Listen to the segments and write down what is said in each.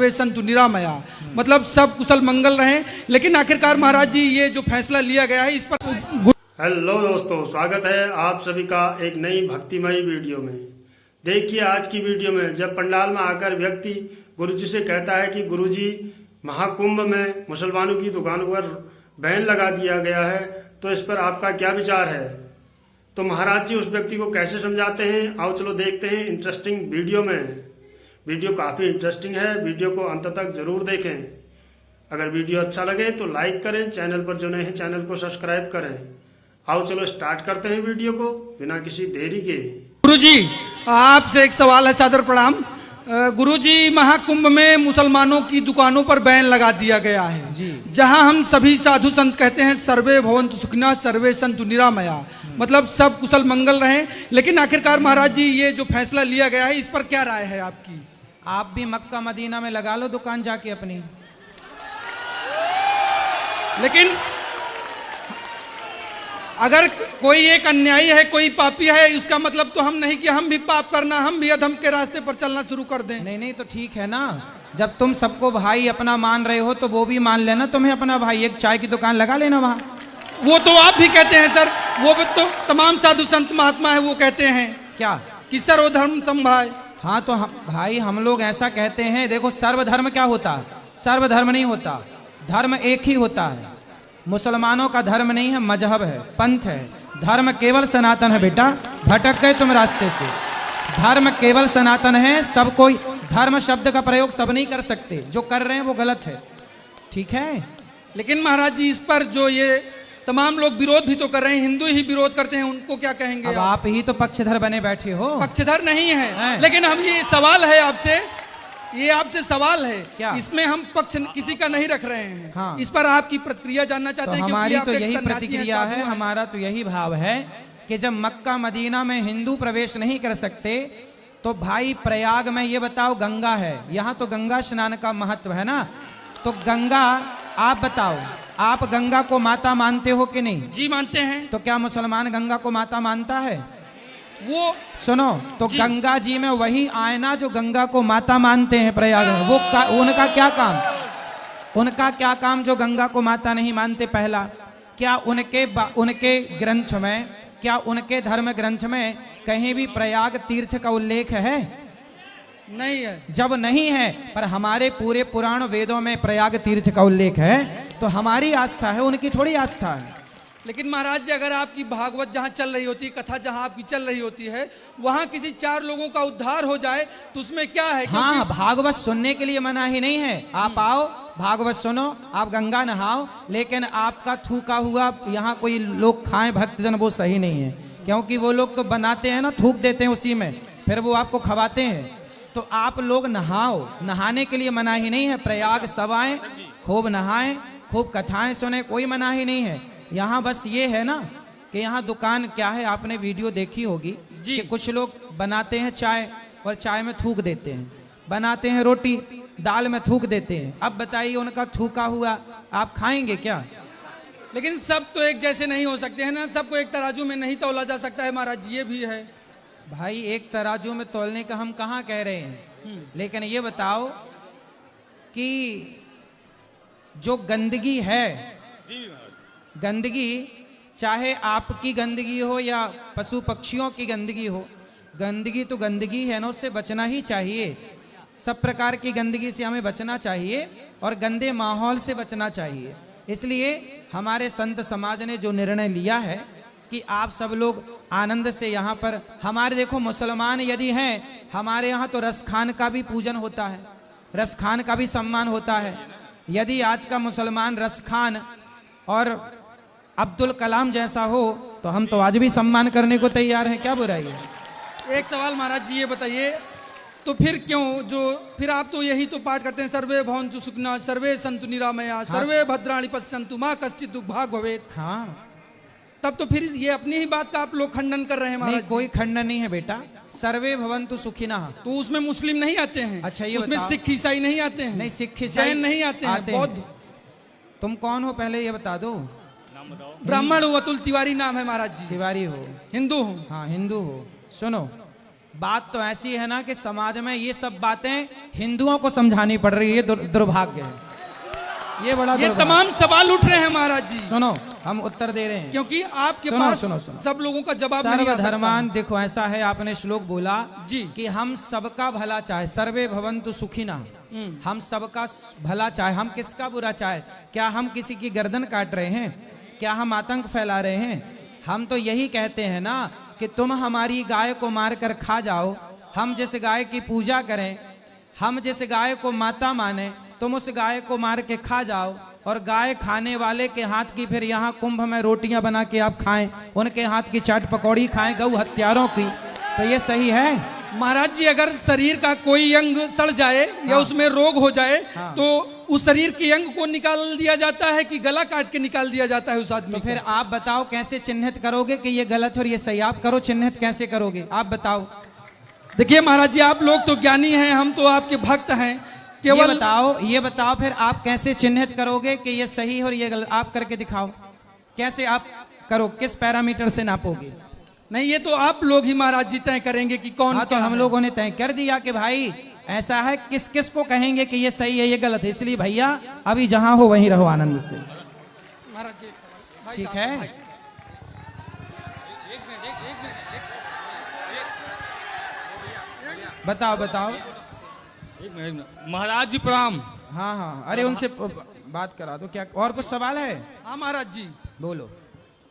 सर्वे संतु निरामया, मतलब सब कुशल मंगल रहें। लेकिन आखिरकार महाराज जी ये जो फैसला लिया गया है इस पर। हेलो दोस्तों, स्वागत है आप सभी का एक नई भक्तिमयी वीडियो में। देखिए आज की वीडियो में जब पंडाल में आकर व्यक्ति गुरुजी से कहता है कि गुरुजी महाकुंभ में मुसलमानों की दुकानों पर बैन लगा दिया गया है, तो इस पर आपका क्या विचार है। तो महाराज जी उस व्यक्ति को कैसे समझाते हैं, आओ चलो देखते हैं इंटरेस्टिंग वीडियो में। वीडियो काफ़ी इंटरेस्टिंग है, वीडियो को अंत तक जरूर देखें। अगर वीडियो अच्छा लगे तो लाइक करें, चैनल पर जो नए हैं चैनल को सब्सक्राइब करें। आओ चलो स्टार्ट करते हैं वीडियो को बिना किसी देरी के। गुरुजी आपसे एक सवाल है, सादर प्रणाम। गुरुजी महाकुंभ में मुसलमानों की दुकानों पर बैन लगा दिया गया है जी, जहां हम सभी साधु संत कहते हैं सर्वे भवन्तु सुखिनः सर्वे सन्तु निरामया, मतलब सब कुशल मंगल रहें। लेकिन आखिरकार महाराज जी ये जो फैसला लिया गया है इस पर क्या राय है आपकी। आप भी मक्का मदीना में लगा लो दुकान जाके अपनी। लेकिन अगर कोई एक अन्यायी है, कोई पापी है, इसका मतलब तो हम नहीं कि हम भी पाप करना, हम भी अधर्म के रास्ते पर चलना शुरू कर दें। नहीं नहीं, तो ठीक है ना, जब तुम सबको भाई अपना मान रहे हो तो वो भी मान लेना तुम्हें अपना भाई। एक चाय की दुकान लगा लेना वहाँ। वो तो आप भी कहते हैं सर, वो भी तो तमाम साधु संत महात्मा है वो कहते हैं क्या कि सर्वधर्म समभाव। हाँ तो भाई हम लोग ऐसा कहते हैं। देखो सर्वधर्म क्या होता है, सर्वधर्म नहीं होता, धर्म एक ही होता है। मुसलमानों का धर्म नहीं है, मजहब है, पंथ है। धर्म केवल सनातन है बेटा, भटक गए तुम रास्ते से। धर्म केवल सनातन है, सब कोई धर्म शब्द का प्रयोग सब नहीं कर सकते, जो कर रहे हैं वो गलत है, ठीक है। लेकिन महाराज जी इस पर जो ये तमाम लोग विरोध भी तो कर रहे हैं, हिंदू ही विरोध करते हैं, उनको क्या कहेंगे। अब आप ही तो पक्षधर बने बैठे हो। पक्षधर नहीं है, लेकिन हम ये सवाल है आपसे, ये आपसे सवाल है क्या? इसमें हम पक्ष किसी का नहीं रख रहे हैं। हाँ। इस पर आपकी प्रतिक्रिया जानना चाहते हैं। हमारी तो यही प्रतिक्रिया है, हमारा तो यही भाव है कि जब मक्का मदीना में हिंदू प्रवेश नहीं कर सकते तो भाई प्रयाग में ये बताओ गंगा है, यहाँ तो गंगा स्नान का महत्व है ना। तो गंगा, आप बताओ, आप गंगा को माता मानते हो कि नहीं। जी मानते हैं। तो क्या मुसलमान गंगा को माता मानता है। वो सुनो तो गंगा जी में वही आयना जो गंगा को माता मानते हैं प्रयाग में, वो उनका क्या काम, उनका क्या काम जो गंगा को माता नहीं मानते। पहला, क्या उनके ग्रंथ में, क्या उनके धर्म ग्रंथ में कहीं भी प्रयाग तीर्थ का उल्लेख है। नहीं है। जब नहीं है, पर हमारे पूरे पुराण वेदों में प्रयाग तीर्थ का उल्लेख है, तो हमारी आस्था है, उनकी थोड़ी आस्था है। लेकिन महाराज जी अगर आपकी भागवत जहाँ चल रही होती है, कथा जहाँ आपकी चल रही होती है, वहाँ किसी 4 लोगों का उद्धार हो जाए तो उसमें क्या है। हाँ, भागवत सुनने के लिए मना ही नहीं है। आप आओ भागवत सुनो, आप गंगा नहाओ, लेकिन आपका थूका हुआ यहाँ कोई लोग खाएं भक्तजन, वो सही नहीं है। क्योंकि वो लोग तो बनाते हैं ना, थूक देते हैं उसी में, फिर वो आपको खवाते हैं। तो आप लोग नहाओ, नहाने के लिए मना ही नहीं है। प्रयाग सब आए, खूब नहाएं, खूब कथाएं सुने, कोई मना ही नहीं है। यहाँ बस ये है ना कि यहाँ दुकान क्या है, आपने वीडियो देखी होगी कि कुछ लोग बनाते हैं चाय और चाय में थूक देते हैं, बनाते हैं रोटी दाल में थूक देते हैं। अब बताइए उनका थूका हुआ आप खाएंगे क्या। लेकिन सब तो एक जैसे नहीं हो सकते हैं ना, सबको एक तराजू में नहीं तौला जा सकता है महाराज जी, ये भी है। भाई एक तराजू में तौलने का हम कहाँ कह रहे हैं, लेकिन ये बताओ कि जो गंदगी है, गंदगी चाहे आपकी गंदगी हो या पशु पक्षियों की गंदगी हो, गंदगी तो गंदगी है ना, उससे बचना ही चाहिए। सब प्रकार की गंदगी से हमें बचना चाहिए और गंदे माहौल से बचना चाहिए। इसलिए हमारे संत समाज ने जो निर्णय लिया है कि आप सब लोग आनंद से यहाँ पर, हमारे देखो मुसलमान यदि हैं, हमारे यहाँ तो रसखान का भी पूजन होता है, रसखान का भी सम्मान होता है। यदि आज का मुसलमान रसखान और अब्दुल कलाम जैसा हो तो हम तो आज भी सम्मान करने को तैयार हैं, क्या बुराई है। एक सवाल महाराज जी ये बताइए, तो फिर क्यों जो फिर आप तो यही तो पाठ करते हैं सर्वे भवन्तु सुखिनः सर्वे सन्तु निरामया सर्वे भद्राणि पश्यन्तु मा कश्चित् दुर्भाग् भवेत्। हाँ, तब तो फिर ये अपनी ही बात का आप लोग खंडन कर रहे हैं महाराज। कोई खंडन नहीं है बेटा, सर्वे भवन्तु सुखिनः। तो उसमें मुस्लिम नहीं आते हैं। अच्छा ये उसमें सिख ईसाई नहीं आते हैं। नहीं, सिख ईसाई नहीं आते हैं, बौद्ध। तुम कौन हो पहले ये बता दो। ब्राह्मण हूँ, अतुल तिवारी नाम है महाराज जी। तिवारी हो, हिंदू हूँ। हाँ हिंदू हो। सुनो, बात तो ऐसी है ना कि समाज में ये सब बातें हिंदुओं को समझानी पड़ रही है। ये दुर्भाग्य है, ये बड़ा ये दुर्भाग्य। तमाम सवाल उठ रहे हैं महाराज जी, सुनो हम उत्तर दे रहे हैं, क्योंकि आपके सुनो, पास सुनो, सुनो। सब लोगों का जवाब नहीं आ सकता। सर्वधर्मान, देखो ऐसा है, आपने श्लोक बोला जी कि हम सबका भला चाहे, सर्वे भवन्तु सुखिनः, हम सबका भला चाहे। हम किसका बुरा चाहे? क्या हम किसी की गर्दन काट रहे हैं? क्या हम आतंक फैला रहे हैं? हम तो यही कहते हैं ना कि तुम हमारी गाय को मार कर खा जाओ, हम जिस गाय की पूजा करें, हम जिस गाय को माता माने, तुम उस गाय को मार के खा जाओ, और गाय खाने वाले के हाथ की फिर यहाँ कुंभ में रोटियां बना के आप खाएं, उनके हाथ की चाट पकौड़ी खाएं गौ हत्यारों की, तो ये सही है? महाराज जी, अगर शरीर का कोई अंग सड़ जाए या उसमें रोग हो जाए तो उस शरीर के अंग को निकाल दिया जाता है कि गला काट के निकाल दिया जाता है उस आदमी तो को? फिर आप बताओ कैसे चिन्हित करोगे कि ये गलत और ये सही? आप करो चिन्हित, कैसे करोगे आप बताओ? देखिए महाराज जी, आप लोग तो ज्ञानी हैं, हम तो आपके भक्त हैं। ये बताओ फिर आप कैसे चिन्हित करोगे कि ये सही और ये गलत? आप करके दिखाओ, कैसे आप करो, किस पैरामीटर से नापोगे? नहीं, ये तो आप लोग ही महाराज जी तय करेंगे कि कौन हाँ, तो क्या हम है। लोगों ने तय कर दिया कि भाई ऐसा है, किस किस को कहेंगे कि ये सही है ये गलत है। इसलिए भैया अभी जहां हो वहीं रहो आनंद से, महाराज जी, भाई ठीक साहब, है? भाई साहब। एक मिनट। बताओ बताओ। एक मिनट महाराज जी प्रणाम। हाँ हाँ, अरे उनसे बात करा दो। क्या और कुछ सवाल है? हाँ महाराज जी। बोलो।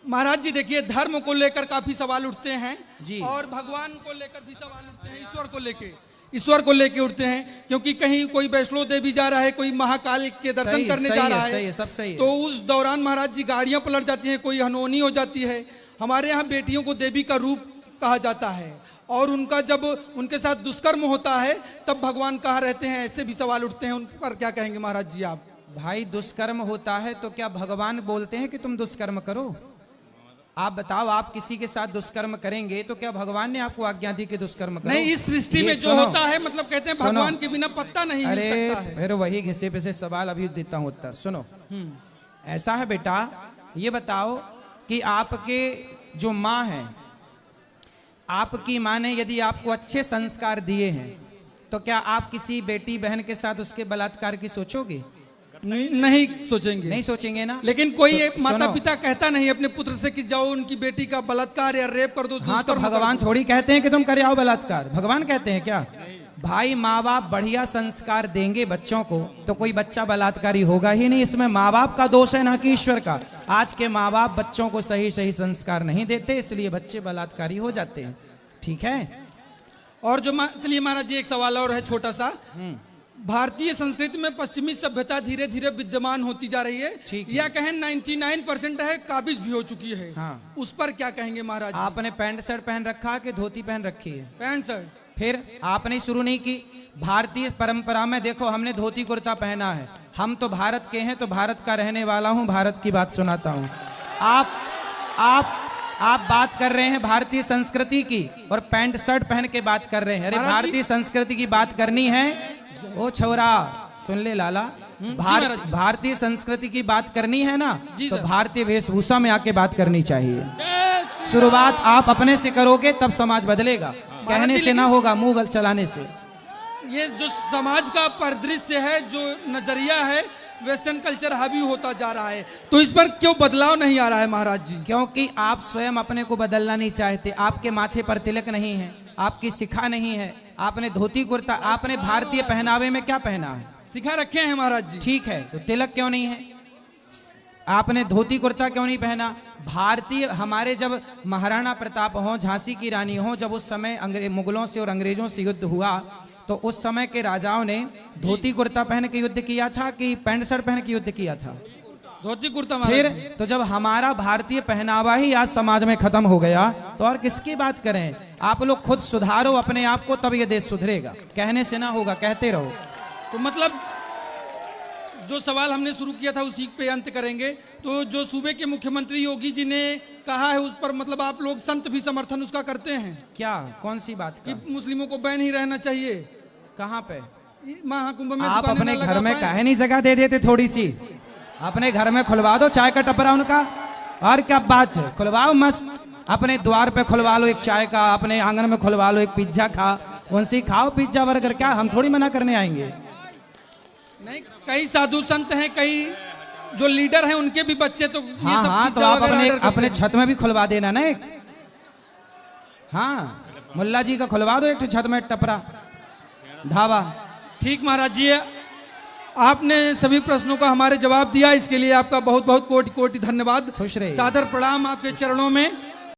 महाराज जी देखिए, धर्म को लेकर काफी सवाल उठते हैं जी। और भगवान को लेकर भी सवाल उठते हैं, ईश्वर को लेके उठते हैं, क्योंकि कहीं कोई वैष्णो देवी जा रहा है, कोई महाकाल के दर्शन सही, करने सही जा है, रहा सही है, है, सब सही है। तो उस दौरान महाराज जी गाड़ियां पलट जाती हैं, कोई हनोनी हो जाती है। हमारे यहाँ बेटियों को देवी का रूप कहा जाता है, और उनका जब उनके साथ दुष्कर्म होता है तब भगवान कहाँ रहते हैं, ऐसे भी सवाल उठते हैं। उन पर क्या कहेंगे महाराज जी आप? भाई दुष्कर्म होता है तो क्या भगवान बोलते हैं कि तुम दुष्कर्म करो? आप बताओ, आप किसी के साथ दुष्कर्म करेंगे तो क्या भगवान ने आपको आज्ञा दी कि दुष्कर्म करो? नहीं, इस सृष्टि ये में जो सुनो, होता है, मतलब कहते हैं सुनो। भगवान के बिना पत्ता नहीं हिल अरे सकता है। फिर वही घिसे पिसे सवाल अभी देता हूं उत्तर। सुनो, ऐसा है बेटा, ये बताओ कि आपके जो माँ है, आपकी माँ ने यदि आपको अच्छे संस्कार दिए हैं तो क्या आप किसी बेटी बहन के साथ उसके बलात्कार की सोचोगे? नहीं सोचेंगे। नहीं सोचेंगे ना? लेकिन कोई एक सुनो। माता पिता कहता नहीं अपने पुत्र से कि जाओ उनकी बेटी का बलात्कार या रेप कर दो। हाँ, तो दुष्कर्म कर भगवान दो। थोड़ी कहते हैं कि तुम कर आओ बलात्कार। भगवान कहते हैं क्या? भाई माँ बाप बढ़िया संस्कार देंगे बच्चों को तो कोई बच्चा बलात्कारी होगा ही नहीं। इसमें माँ बाप का दोष है ना कि ईश्वर का। आज के माँ बाप बच्चों को सही सही संस्कार नहीं देते, इसलिए बच्चे बलात्कारी हो जाते हैं। ठीक है? और जो चलिए महाराज जी, एक सवाल और है छोटा सा। भारतीय संस्कृति में पश्चिमी सभ्यता धीरे धीरे विद्यमान होती जा रही है, ठीक है। या कहें 99% है, काबिज भी हो चुकी है। हाँ। उस पर क्या कहेंगे महाराज जी? आपने पैंट शर्ट पहन रखा कि धोती पहन रखी है? Pant shirt. फिर आपने शुरू नहीं की? भारतीय परंपरा में देखो, हमने धोती कुर्ता पहना है। हम तो भारत के हैं, तो भारत का रहने वाला हूं, भारत की बात सुनाता हूं। आप बात कर रहे हैं भारतीय संस्कृति की और पैंट शर्ट पहन के बात कर रहे हैं। अरे महाराज जी- भारतीय संस्कृति की बात करनी है, ओ छौरा सुन ले लाला, महाराज जी। भारतीय संस्कृति की बात करनी है ना, जी तो सर। भारतीय वेशभूषा में आके बात करनी चाहिए। शुरुआत आप अपने से करोगे तब समाज बदलेगा, कहने जी, से ना लेकिन- होगा, मुंह चलाने से। ये जो समाज का परिदृश्य है, जो नजरिया है, वेस्टर्न कल्चर हावी होता जा रहा है, तो इस पर क्यों बदलाव नहीं आ रहा है महाराज जी? क्योंकि आप स्वयं अपने को बदलना नहीं चाहते। आपके माथे पर तिलक नहीं है, आपकी शिखा नहीं है, आपने धोती कुर्ता, आपने भारतीय पहनावे में क्या पहना है? सिखा रखे हैं महाराज जी। ठीक है, तो तिलक क्यों नहीं है? आपने धोती कुर्ता क्यों नहीं पहना? भारतीय, हमारे जब महाराणा प्रताप हो, झांसी की रानी हो, जब उस समय मुगलों से और अंग्रेजों से युद्ध हुआ, तो उस समय के राजाओं ने धोती कुर्ता पहन के युद्ध किया था कि पैंट शर्ट पहन के युद्ध किया था? धोती कुर्ता फिर महाराज जी। तो जब हमारा भारतीय पहनावा ही आज समाज में खत्म हो गया तो और किसकी बात करें? आप लोग खुद सुधारो अपने आप को, तब ये देश सुधरेगा, कहने से ना होगा, कहते रहो। तो मतलब जो सवाल हमने शुरू किया था उसी पे अंत करेंगे। तो जो सूबे के मुख्यमंत्री योगी जी ने कहा है, उस पर मतलब आप लोग संत भी समर्थन उसका करते हैं क्या, कौन सी बात कि का? मुस्लिमों को बैन ही रहना चाहिए कहाँ पे? महाकुंभ में? आप दुकानें अपने ना घर लगा में पाएं? काहे नहीं जगह दे देते थोड़ी सी? अपने घर में खुलवा दो चाय का टपरा उनका, और क्या बात है, खुलवाओ मस्त। अपने द्वार पे खुलवा लो एक चाय का, अपने आंगन में खुलवा लो एक पिज्जा खा, उनसे खाओ पिज्जा बर्गर, क्या हम थोड़ी मना करने आएंगे। नहीं, कई साधु संत हैं, कई जो लीडर हैं उनके भी बच्चे तो ये हाँ सब हाँ, तो पिज्जा आप वगैरह अपने ऑर्डर करते अपने हैं। छत में भी खुलवा देना ना एक। हाँ, मुल्ला जी का खुलवा दो एक छत में टपरा ढाबा। ठीक महाराज जी, आपने सभी प्रश्नों का हमारे जवाब दिया, इसके लिए आपका बहुत बहुत कोटि कोटि धन्यवाद। खुश रहिए। सादर प्रणाम आपके चरणों में।